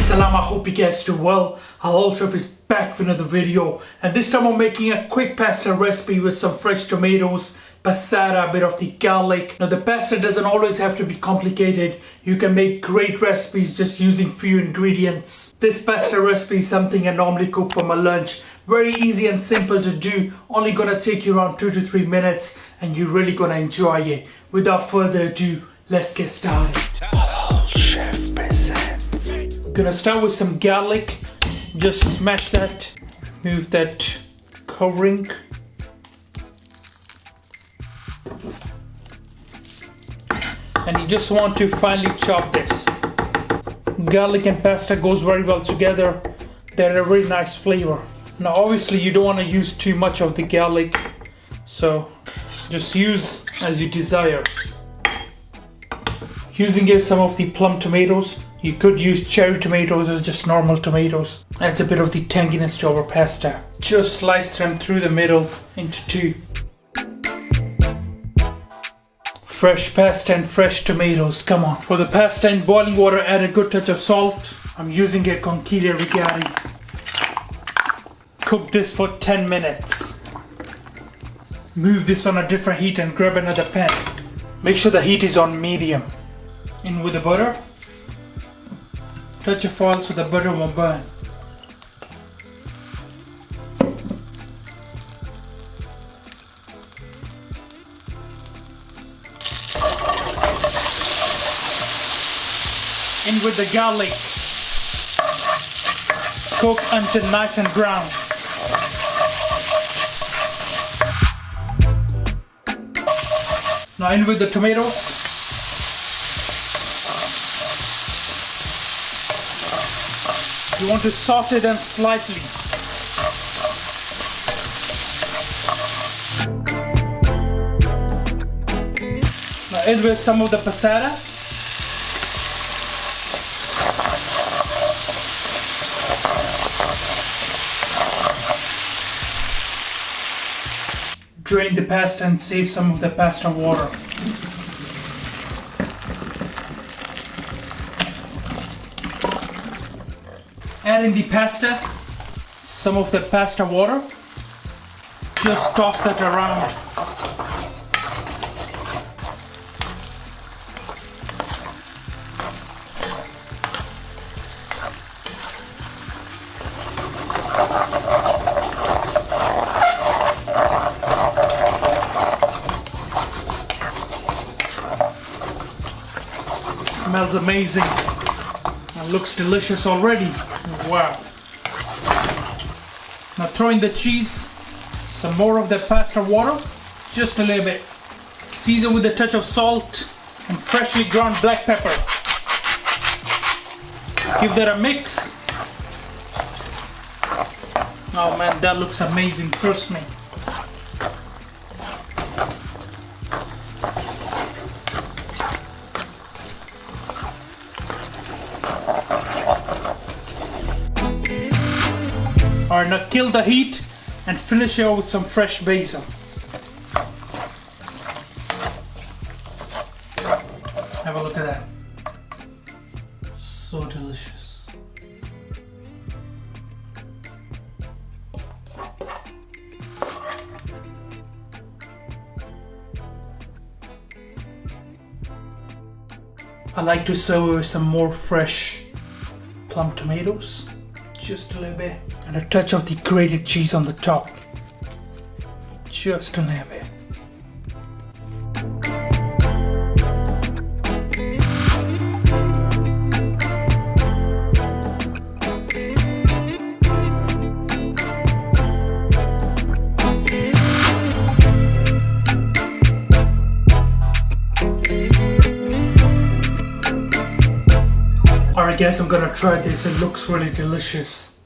Salam, I hope you guys do well. Halal Chef is back with another video, and this time I'm making a quick pasta recipe with some fresh tomatoes, passata, a bit of the garlic. Now the pasta doesn't always have to be complicated. You can make great recipes just using few ingredients. This pasta recipe is something I normally cook for my lunch. Very easy and simple to do, only gonna take you around 2 to 3 minutes and you're really gonna enjoy it. Without further ado, let's get started. Halal Chef presents. Gonna start with some garlic. Just smash that, remove that covering. And you just want to finely chop this. Garlic and pasta goes very well together. They're a very nice flavor. Now obviously you don't want to use too much of the garlic, so just use as you desire. Using here some of the plum tomatoes. You could use cherry tomatoes or just normal tomatoes. Adds a bit of the tanginess to our pasta. Just slice them through the middle into two. Fresh pasta and fresh tomatoes, come on. For the pasta in boiling water, add a good touch of salt. I'm using a conchiglie rigati. Cook this for 10 minutes. Move this on a different heat and grab another pan. Make sure the heat is on medium. In with the butter. Touch of foil so the butter won't burn. In with the garlic. Cook until nice and brown. Now in with the tomatoes. You want to saute them slightly. Now in with some of the passata. Drain the pasta and save some of the pasta water. Add in the pasta, some of the pasta water. Just toss that around. Smells amazing and looks delicious already. Wow. Now throw in the cheese, some more of the pasta water, just a little bit. Season with a touch of salt and freshly ground black pepper. Give that a mix. Oh man, that looks amazing, trust me. Alright, now kill the heat and finish it off with some fresh basil. Have a look at that. So delicious. I like to serve it with some more fresh plum tomatoes. Just a little bit. And a touch of the grated cheese on the top. Just a little bit. Alright guys, I'm gonna try this. It looks really delicious.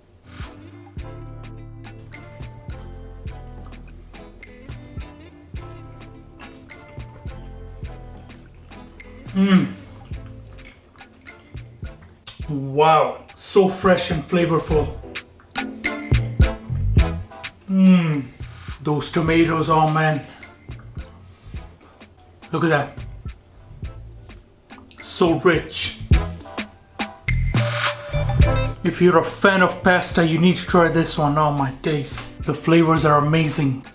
Wow, so fresh and flavorful. Those tomatoes, oh man. Look at that. So rich. If you're a fan of pasta, you need to try this one. Oh my days. The flavors are amazing.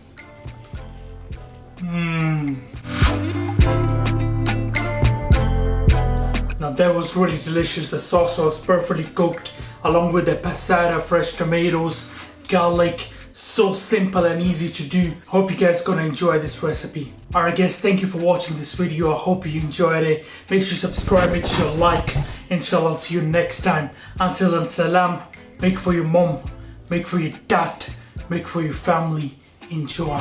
Now that was really delicious. The sauce was perfectly cooked along with the passata, fresh tomatoes, garlic. So simple and easy to do. Hope you guys gonna enjoy this recipe. Alright guys, thank you for watching this video. I hope you enjoyed it. Make sure you subscribe, make sure you like. Inshallah, I'll see you next time. Until then, salam. Make for your mom, make for your dad, make for your family. Enjoy.